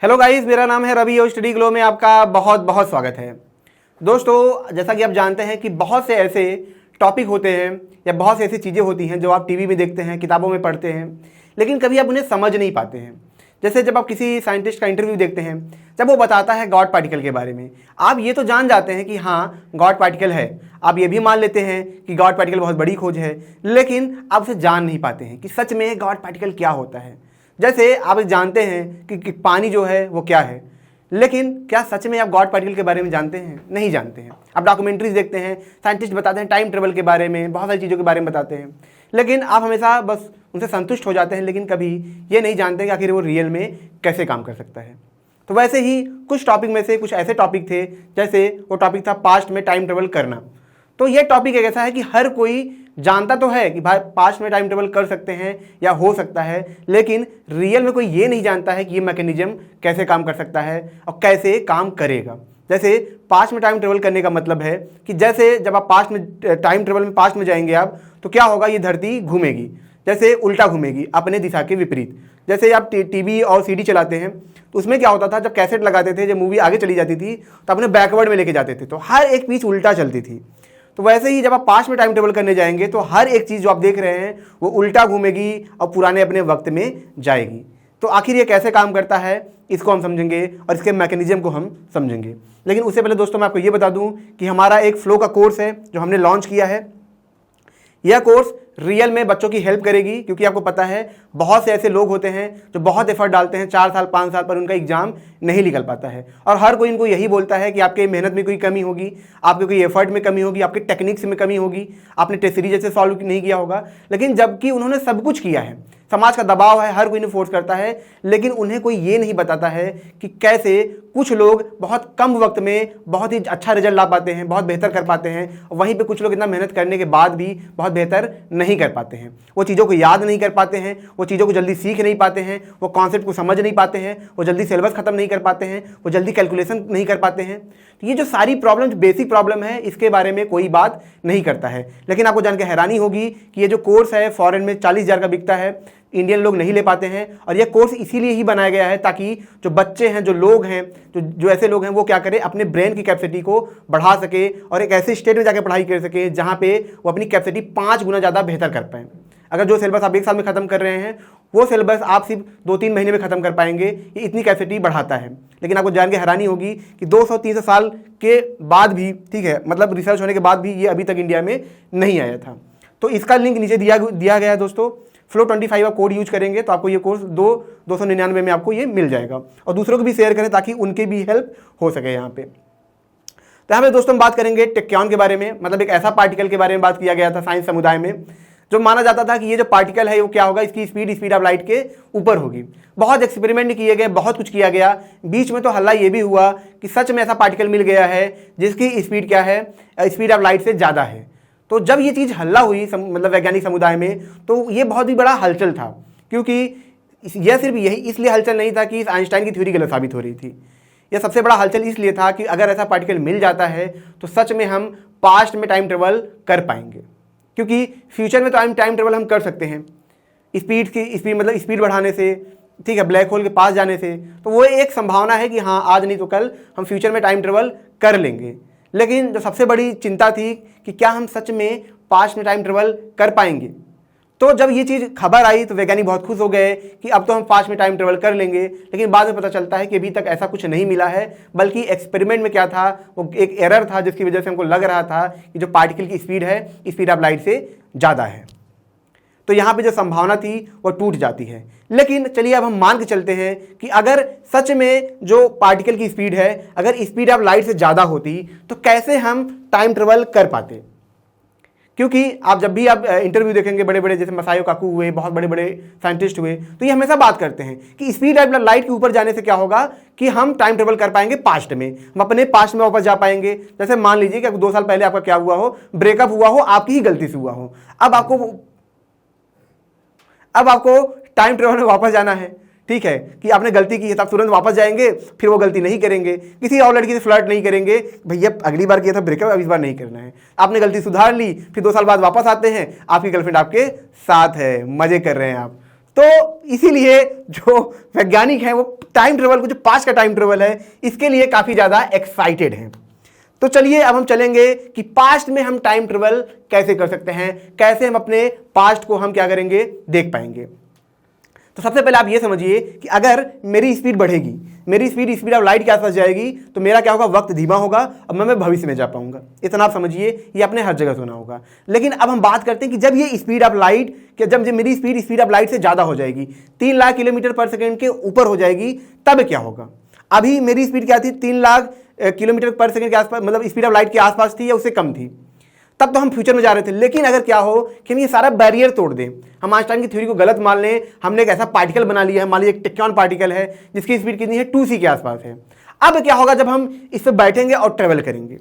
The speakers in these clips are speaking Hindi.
हेलो गाइस, मेरा नाम है रवि और स्टडी ग्लो में आपका बहुत बहुत स्वागत है। दोस्तों, जैसा कि आप जानते हैं कि बहुत से ऐसे टॉपिक होते हैं या बहुत सी ऐसी चीज़ें होती हैं जो आप टीवी में देखते हैं, किताबों में पढ़ते हैं, लेकिन कभी आप उन्हें समझ नहीं पाते हैं। जैसे जब आप किसी साइंटिस्ट का इंटरव्यू देखते हैं, जब वो बताता है गॉड पार्टिकल के बारे में, आप ये तो जान जाते हैं कि हाँ गॉड पार्टिकल है, आप ये भी मान लेते हैं कि गॉड पार्टिकल बहुत बड़ी खोज है, लेकिन आप उसे जान नहीं पाते हैं कि सच में गॉड पार्टिकल क्या होता है। जैसे आप जानते हैं कि पानी जो है वो क्या है, लेकिन क्या सच में आप गॉड पार्टिकल के बारे में जानते हैं? नहीं जानते हैं। आप डॉक्यूमेंट्रीज देखते हैं, साइंटिस्ट बताते हैं टाइम ट्रेवल के बारे में, बहुत सारी चीज़ों के बारे में बताते हैं, लेकिन आप हमेशा बस उनसे संतुष्ट हो जाते हैं, लेकिन कभी ये नहीं जानते कि आखिर वो रियल में कैसे काम कर सकता है। तो वैसे ही कुछ टॉपिक में से कुछ ऐसे टॉपिक थे, जैसे वो टॉपिक था पास्ट में टाइम ट्रेवल करना। तो ये टॉपिक एक ऐसा है कि हर कोई जानता तो है कि भाई पास्ट में टाइम ट्रेवल कर सकते हैं या हो सकता है, लेकिन रियल में कोई ये नहीं जानता है कि ये मैकेनिज्म कैसे काम कर सकता है और कैसे काम करेगा। जैसे पास्ट में टाइम ट्रेवल करने का मतलब है कि जैसे जब आप पास्ट में टाइम ट्रेवल में पास्ट में जाएंगे आप, तो क्या होगा, ये धरती घूमेगी, जैसे उल्टा घूमेगी अपने दिशा के विपरीत। जैसे आप टीवी और सीडी चलाते हैं तो उसमें क्या होता था, जब कैसेट लगाते थे, जब मूवी आगे चली जाती थी तो अपने बैकवर्ड में लेके जाते थे, तो हर एक पीस उल्टा चलती थी। तो वैसे ही जब आप पास्ट में टाइम ट्रेवल करने जाएंगे तो हर एक चीज़ जो आप देख रहे हैं वो उल्टा घूमेगी और पुराने अपने वक्त में जाएगी। तो आखिर ये कैसे काम करता है, इसको हम समझेंगे और इसके मैकेनिज्म को हम समझेंगे। लेकिन उससे पहले दोस्तों मैं आपको ये बता दूं कि हमारा एक फ्लो का कोर्स है जो हमने लॉन्च किया है। यह कोर्स रियल में बच्चों की हेल्प करेगी, क्योंकि आपको पता है बहुत से ऐसे लोग होते हैं जो बहुत एफर्ट डालते हैं, 4 साल 5 साल पर उनका एग्जाम नहीं निकल पाता है, और हर कोई इनको यही बोलता है कि आपके मेहनत में कोई कमी होगी, आपके कोई एफर्ट में कमी होगी, आपके टेक्निक्स में कमी होगी, आपने टेस्ट सीरीज जैसे सॉल्व नहीं किया होगा। लेकिन जबकि उन्होंने सब कुछ किया है, समाज का दबाव है, हर कोई इन्हें फोर्स करता है, लेकिन उन्हें कोई ये नहीं बताता है कि कैसे कुछ लोग बहुत कम वक्त में बहुत ही अच्छा रिजल्ट ला पाते हैं, बहुत बेहतर कर पाते हैं, वहीं पे कुछ लोग इतना मेहनत करने के बाद भी बहुत बेहतर नहीं कर पाते हैं। वो चीज़ों को याद नहीं कर पाते हैं, वो चीज़ों को जल्दी सीख नहीं पाते हैं, वो कॉन्सेप्ट को समझ नहीं पाते हैं, वो जल्दी सिलेबस खत्म नहीं कर पाते हैं, वो जल्दी कैलकुलेशन नहीं कर पाते हैं। तो ये जो सारी प्रॉब्लम, बेसिक प्रॉब्लम है, इसके बारे में कोई बात नहीं करता है। लेकिन आपको जान के हैरानी होगी कि ये जो कोर्स है फॉरेन में 40,000 का बिकता है, इंडियन लोग नहीं ले पाते हैं। और ये कोर्स इसीलिए ही बनाया गया है ताकि जो बच्चे हैं, जो लोग हैं, जो ऐसे लोग हैं, वो क्या करें, अपने ब्रेन की कैपेसिटी को बढ़ा सके और एक ऐसे स्टेट में जाकर पढ़ाई कर सके जहाँ पे वो अपनी कैपेसिटी 5 गुना ज़्यादा बेहतर कर पाएँ। अगर जो सिलेबस आप 1 साल में ख़त्म कर रहे हैं, वो सिलेबस आप सिर्फ 2-3 महीने में ख़त्म कर पाएंगे। ये इतनी कैपेसिटी बढ़ाता है। लेकिन आपको जान के हैरानी होगी कि 200-300 साल के बाद भी, ठीक है, मतलब रिसर्च होने के बाद भी ये अभी तक इंडिया में नहीं आया था। तो इसका लिंक नीचे दिया गया है दोस्तों। फ्लो 25 आप कोड यूज करेंगे तो आपको ये कोर्स 299 में आपको ये मिल जाएगा। और दूसरों को भी शेयर करें ताकि उनके भी हेल्प हो सके यहाँ पे। तो यहाँ पे दोस्तों हम बात करेंगे टेक्यॉन के बारे में, मतलब एक ऐसा पार्टिकल के बारे में बात किया गया था साइंस समुदाय में, जो माना जाता था कि ये जो पार्टिकल है वो क्या होगा, इसकी स्पीड ऑफ लाइट के ऊपर होगी। बहुत एक्सपेरिमेंट किए गए, बहुत कुछ किया गया। बीच में तो हल्ला ये भी हुआ कि सच में ऐसा पार्टिकल मिल गया है जिसकी स्पीड क्या है, स्पीड ऑफ लाइट से ज़्यादा है। तो जब ये चीज़ हल्ला हुई मतलब वैज्ञानिक समुदाय में, तो ये बहुत ही बड़ा हलचल था, क्योंकि यह सिर्फ यही इसलिए हलचल नहीं था कि इस आइंस्टाइन की थ्योरी गलत साबित हो रही थी। यह सबसे बड़ा हलचल इसलिए था कि अगर ऐसा पार्टिकल मिल जाता है तो सच में हम पास्ट में टाइम ट्रेवल कर पाएंगे, क्योंकि फ्यूचर में तो टाइम ट्रेवल हम कर सकते हैं मतलब स्पीड बढ़ाने से, ठीक है, ब्लैक होल के पास जाने से। तो वो एक संभावना है कि हाँ आज नहीं तो कल हम फ्यूचर में टाइम ट्रेवल कर लेंगे। लेकिन जो सबसे बड़ी चिंता थी कि क्या हम सच में पास्ट में टाइम ट्रेवल कर पाएंगे। तो जब ये चीज़ खबर आई तो वैज्ञानिक बहुत खुश हो गए कि अब तो हम पास्ट में टाइम ट्रेवल कर लेंगे। लेकिन बाद में पता चलता है कि अभी तक ऐसा कुछ नहीं मिला है, बल्कि एक्सपेरिमेंट में क्या था, वो एक एरर था जिसकी वजह से हमको लग रहा था कि जो पार्टिकल की स्पीड है, स्पीड ऑफ लाइट से ज़्यादा है। तो यहाँ पे जो संभावना थी वो टूट जाती है। लेकिन चलिए अब हम मान के चलते हैं कि अगर सच में जो पार्टिकल की स्पीड है, अगर स्पीड ऑफ लाइट से ज़्यादा होती तो कैसे हम टाइम ट्रेवल कर पाते। क्योंकि आप जब भी आप इंटरव्यू देखेंगे, बड़े बड़े जैसे मसायो काकू हुए, बहुत बड़े बड़े साइंटिस्ट हुए, तो ये हमेशा बात करते हैं कि स्पीड ऑफ लाइट के ऊपर जाने से क्या होगा कि हम टाइम ट्रेवल कर पाएंगे पास्ट में, हम अपने पास्ट में वापस जा पाएंगे। जैसे मान लीजिए कि 2 साल पहले आपका क्या हुआ हो, ब्रेकअप हुआ हो, आपकी ही गलती से हुआ हो। अब आपको टाइम ट्रेवल में वापस जाना है, ठीक है, कि आपने गलती की है तो आप तुरंत वापस जाएंगे, फिर वो गलती नहीं करेंगे, किसी और लड़की से फ्लर्ट नहीं करेंगे, भैया अगली बार किया था ब्रेकअप, अब इस बार नहीं करना है। आपने गलती सुधार ली, फिर 2 साल बाद वापस आते हैं, आपकी गर्लफ्रेंड आपके साथ है, मजे कर रहे हैं आप। तो इसीलिए जो वैज्ञानिक हैं वो टाइम ट्रेवल को, जो पास्ट का टाइम ट्रेवल है, इसके लिए काफ़ी ज़्यादा एक्साइटेड हैं। तो चलिए अब हम चलेंगे कि पास्ट में हम टाइम ट्रेवल कैसे कर सकते हैं, कैसे हम अपने पास्ट को हम क्या करेंगे, देख पाएंगे। तो सबसे पहले आप ये समझिए कि अगर मेरी स्पीड बढ़ेगी, मेरी स्पीड ऑफ लाइट के आसपास जाएगी, तो मेरा क्या होगा, वक्त धीमा होगा और मैं भविष्य में जा पाऊंगा। इतना आप समझिए, ये आपने हर जगह सुना होगा। लेकिन अब हम बात करते हैं कि जब ये स्पीड ऑफ लाइट, जब मेरी स्पीड ऑफ लाइट से ज़्यादा हो जाएगी, 3 लाख किलोमीटर पर सेकेंड के ऊपर हो जाएगी, तब क्या होगा। अभी मेरी स्पीड क्या थी, 3 लाख किलोमीटर पर सेकेंड के आसपास, मतलब स्पीड ऑफ लाइट के आसपास थी या उससे कम थी, तब तो हम फ्यूचर में जा रहे थे। लेकिन अगर क्या हो कि हम ये सारा बैरियर तोड़ दें, हम आइंस्टाइन की थ्योरी को गलत मान लें, हमने एक ऐसा पार्टिकल बना लिया है, मान लीजिए एक टेक्यॉन पार्टिकल है जिसकी स्पीड कितनी है, 2c के आसपास है। अब क्या होगा जब हम इस पर बैठेंगे और ट्रेवल करेंगे।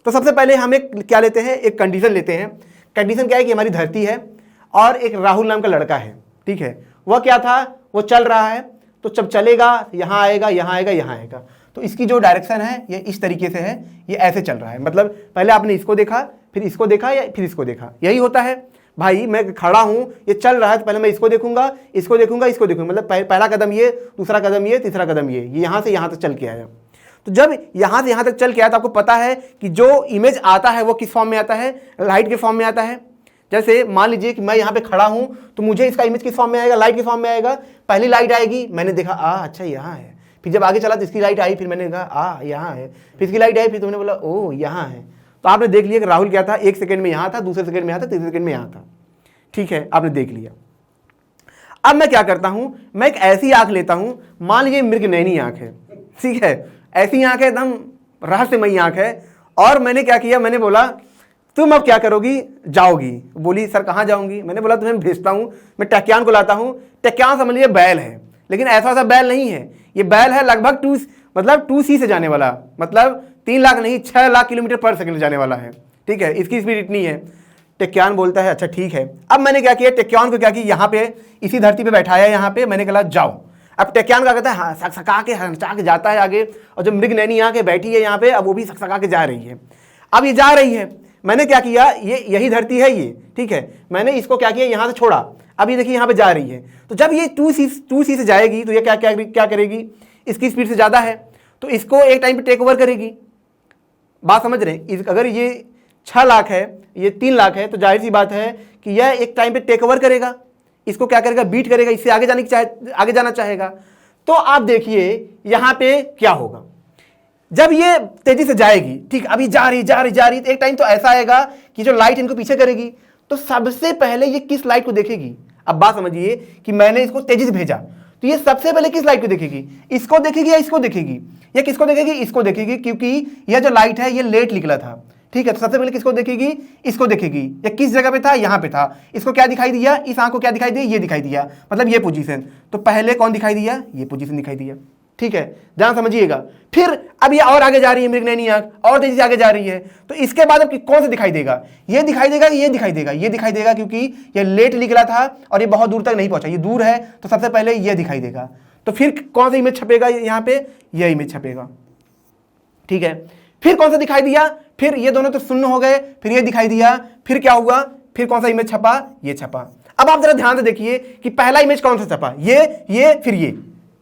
तो सबसे पहले हम एक क्या लेते हैं, एक कंडीशन लेते हैं। कंडीशन क्या है कि हमारी धरती है और एक राहुल नाम का लड़का है, ठीक है। वह क्या था, वो चल रहा है, तो जब चलेगा यहाँ आएगा, यहाँ आएगा, यहाँ आएगा, तो इसकी जो डायरेक्शन है ये इस तरीके से है, ये ऐसे चल रहा है। मतलब पहले आपने इसको देखा, फिर इसको देखा, या फिर इसको देखा, यही होता है भाई। मैं खड़ा हूँ, ये चल रहा है, तो पहले मैं इसको देखूंगा, इसको देखूंगा, इसको देखूंगा, मतलब पहला कदम ये, दूसरा कदम ये, तीसरा कदम ये यहाँ से यहाँ तक चल के आया। तो जब यहाँ से यहाँ तक चल के आया तो आपको पता है कि जो इमेज आता है वो किस फॉर्म में आता है, लाइट के फॉर्म में आता है। जैसे मान लीजिए कि मैं यहाँ पे खड़ा हूँ, तो मुझे इसका इमेज किस फॉर्म में आएगा, लाइट के फॉर्म में आएगा। पहली लाइट आएगी, मैंने देखा अच्छा यहाँ है, फिर जब आगे चला तो इसकी लाइट आई, फिर मैंने कहा यहाँ है, फिर इसकी लाइट आई, फिर तुमने बोला ओ यहाँ है। तो आपने देख लिया कि राहुल क्या था, 1 सेकंड में यहाँ था, दूसरे सेकंड में यहाँ था, तीसरे सेकंड में यहाँ था, ठीक है, आपने देख लिया। अब मैं क्या करता हूं, मैं एक ऐसी आंख लेता हूं, मान लीजिए मृगनयनी आंख है, ठीक है, ऐसी आंख है, एकदम रहस्यमयी आंख है। और मैंने क्या किया, मैंने बोला तुम अब क्या करोगी, जाओगी। बोली सर कहाँ जाऊंगी। मैंने बोला तुम्हें भेजता हूं, मैं टेक्यान को लाता हूं। टेक्यान समझ लीजिए बैल है, लेकिन ऐसा ऐसा बैल नहीं है, ये बैल है लगभग 2c से जाने वाला, मतलब 3 लाख नहीं, 6 लाख किलोमीटर पर सेकंड जाने वाला है, ठीक है, इसकी स्पीड इतनी है। टेक्यान बोलता है अच्छा ठीक है। अब मैंने क्या किया, टेक्यान को क्या किया, यहाँ पे इसी धरती पे बैठाया, यहाँ पे मैंने कहा जाओ। अब टेक्यान का कहता है हाँ, सकसका के हंसा के जाता है आगे, और जब मृगनयनी आके बैठी है यहाँ पे, अब वो भी सकसका के जा रही है। अब ये जा रही है, मैंने क्या किया, ये यही धरती है ये, ठीक है, मैंने इसको क्या किया, यहाँ से छोड़ा। अब ये देखिए यहाँ पे जा रही है, तो जब ये 2c से जाएगी तो ये क्या करेगी, इसकी स्पीड से ज़्यादा है, तो इसको एक टाइम पे टेक ओवर करेगी। बात समझ रहे हैं, अगर ये 6 लाख है, ये 3 लाख है, तो जाहिर सी बात है कि यह एक टाइम पे टेक ओवर करेगा, इसको क्या करेगा, बीट करेगा, इससे आगे जाना चाहेगा। तो आप देखिए यहाँ पे क्या होगा, जब ये तेजी से जाएगी, ठीक, अभी जा रही, तो एक टाइम तो ऐसा आएगा कि जो लाइट इनको पीछे करेगी, तो सबसे पहले ये किस लाइट को देखेगी। अब बात समझिए कि मैंने इसको तेजी से भेजा, तो ये सबसे पहले किस लाइट को देखेगी, इसको देखेगी या इसको देखेगी, या किसको देखेगी, इसको देखेगी, क्योंकि यह जो लाइट है ये लेट निकला था, ठीक है। तो सबसे पहले किसको देखेगी, इसको देखेगी। या किस जगह पे था, यहाँ पे था, इसको क्या दिखाई दिया, इस आंख को क्या दिखाई दिया, ये दिखाई दिया, मतलब ये पोजीशन। तो पहले कौन दिखाई दिया, ये पोजीशन दिखाई दिया, ठीक है, ध्यान समझिएगा। फिर अब ये और आगे जा रही है, मृगनयनी आंख और तेजी से आगे जा रही है, तो इसके बाद अब कौन सा दिखाई देगा, ये दिखाई देगा, ये दिखाई देगा, ये दिखाई देगा, क्योंकि ये लेट निकला था और ये बहुत दूर तक नहीं पहुंचा, ये दूर है, तो सबसे पहले ये दिखाई देगा। तो फिर कौन सा इमेज छपेगा, यहाँ पे यह इमेज छपेगा, ठीक है। फिर कौन सा दिखाई दिया, फिर ये दोनों तो शून्य हो गए, फिर ये दिखाई दिया, फिर क्या हुआ, फिर कौन सा इमेज छपा, ये छपा। अब आप जरा ध्यान से देखिए कि पहला इमेज कौन सा छपा, ये फिर ये,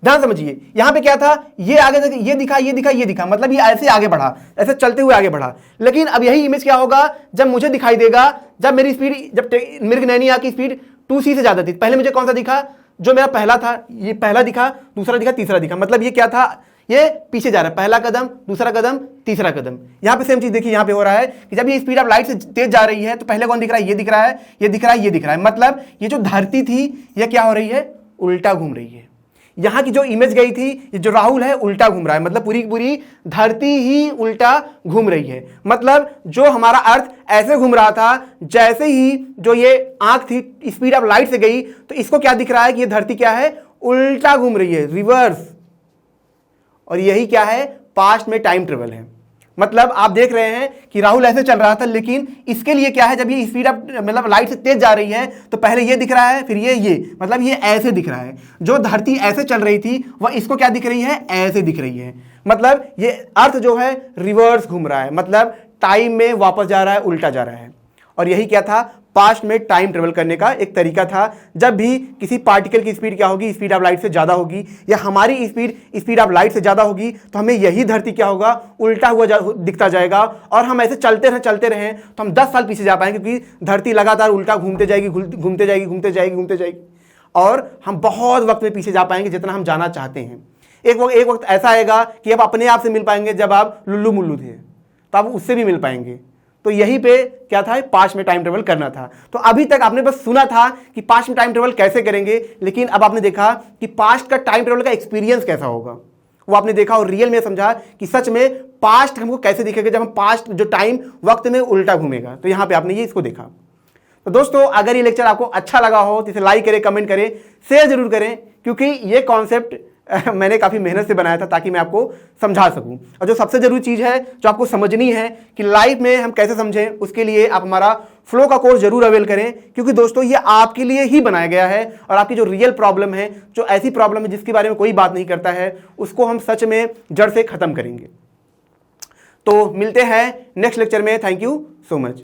ध्यान समझिए। यहां पे क्या था, ये आगे ये दिखा, ये दिखा, ये दिखा, मतलब ये ऐसे आगे बढ़ा, ऐसे चलते हुए आगे बढ़ा। लेकिन अब यही इमेज क्या होगा, जब मुझे दिखाई देगा, जब मेरी स्पीड, जब मृगनयनी आंख की स्पीड 2c से ज्यादा थी। पहले मुझे कौन सा दिखा, जो मेरा पहला था, ये पहला दिखा, दूसरा दिखा, तीसरा दिखा, मतलब ये क्या था, ये पीछे जा रहा है, पहला कदम, दूसरा कदम, तीसरा कदम। यहाँ पे सेम चीज देखिए, यहाँ पे हो रहा है कि जब ये स्पीड ऑफ लाइट से तेज जा रही है, तो पहले कौन दिख रहा है, ये दिख रहा है, ये दिख रहा है, ये दिख रहा है, मतलब ये जो धरती थी ये क्या हो रही है, उल्टा घूम रही है। यहाँ की जो इमेज गई थी, ये जो राहुल है उल्टा घूम रहा है, मतलब पूरी पूरी धरती ही उल्टा घूम रही है। मतलब जो हमारा अर्थ ऐसे घूम रहा था, जैसे ही जो ये आंख थी स्पीड ऑफ लाइट से गई, तो इसको क्या दिख रहा है कि ये धरती क्या है, उल्टा घूम रही है, रिवर्स। और यही क्या है, पास्ट में टाइम ट्रेवल है। मतलब आप देख रहे हैं कि राहुल ऐसे चल रहा था, लेकिन इसके लिए क्या है, जब ये स्पीड अप मतलब लाइट से तेज जा रही है, तो पहले ये दिख रहा है, फिर ये मतलब ये ऐसे दिख रहा है। जो धरती ऐसे चल रही थी वह इसको क्या दिख रही है, ऐसे दिख रही है। मतलब ये अर्थ जो है रिवर्स घूम रहा है, मतलब टाइम में वापस जा रहा है, उल्टा जा रहा है। और यही क्या था, पास्ट में टाइम ट्रेवल करने का एक तरीका था। जब भी किसी पार्टिकल की स्पीड क्या होगी, स्पीड ऑफ लाइट से ज़्यादा होगी, या हमारी स्पीड ऑफ लाइट से ज़्यादा होगी, तो हमें यही धरती क्या होगा, उल्टा हुआ दिखता जाएगा। और हम ऐसे चलते रहें तो हम 10 साल पीछे जा पाएंगे, क्योंकि धरती लगातार उल्टा घूमते जाएगी, और हम बहुत वक्त में पीछे जा पाएंगे जितना हम जाना चाहते हैं। एक वक्त ऐसा आएगा कि आप अपने आप से मिल पाएंगे, जब आप लुल्लू मुल्लू थे तो आप उससे भी मिल पाएंगे। तो यहीं पे क्या था, पास्ट में टाइम ट्रेवल करना था। तो अभी तक आपने बस सुना था कि पास्ट में टाइम ट्रेवल कैसे करेंगे, लेकिन अब आपने देखा कि पास्ट का टाइम ट्रेवल का एक्सपीरियंस कैसा होगा, वो आपने देखा और रियल में समझा कि सच में पास्ट हमको कैसे दिखेगा जब हम पास्ट जो टाइम वक्त में उल्टा घूमेगा। तो यहां पे आपने ये इसको देखा। तो दोस्तों, अगर ये लेक्चर आपको अच्छा लगा हो तो इसे लाइक करें, कमेंट करें, शेयर जरूर करें, क्योंकि ये कॉन्सेप्ट मैंने काफ़ी मेहनत से बनाया था ताकि मैं आपको समझा सकूं। और जो सबसे ज़रूरी चीज़ है जो आपको समझनी है कि लाइफ में हम कैसे समझें, उसके लिए आप हमारा फ्लो का कोर्स जरूर अवेल करें, क्योंकि दोस्तों ये आपके लिए ही बनाया गया है। और आपकी जो रियल प्रॉब्लम है, जो ऐसी प्रॉब्लम है जिसके बारे में कोई बात नहीं करता है, उसको हम सच में जड़ से ख़त्म करेंगे। तो मिलते हैं नेक्स्ट लेक्चर में। Thank you so much.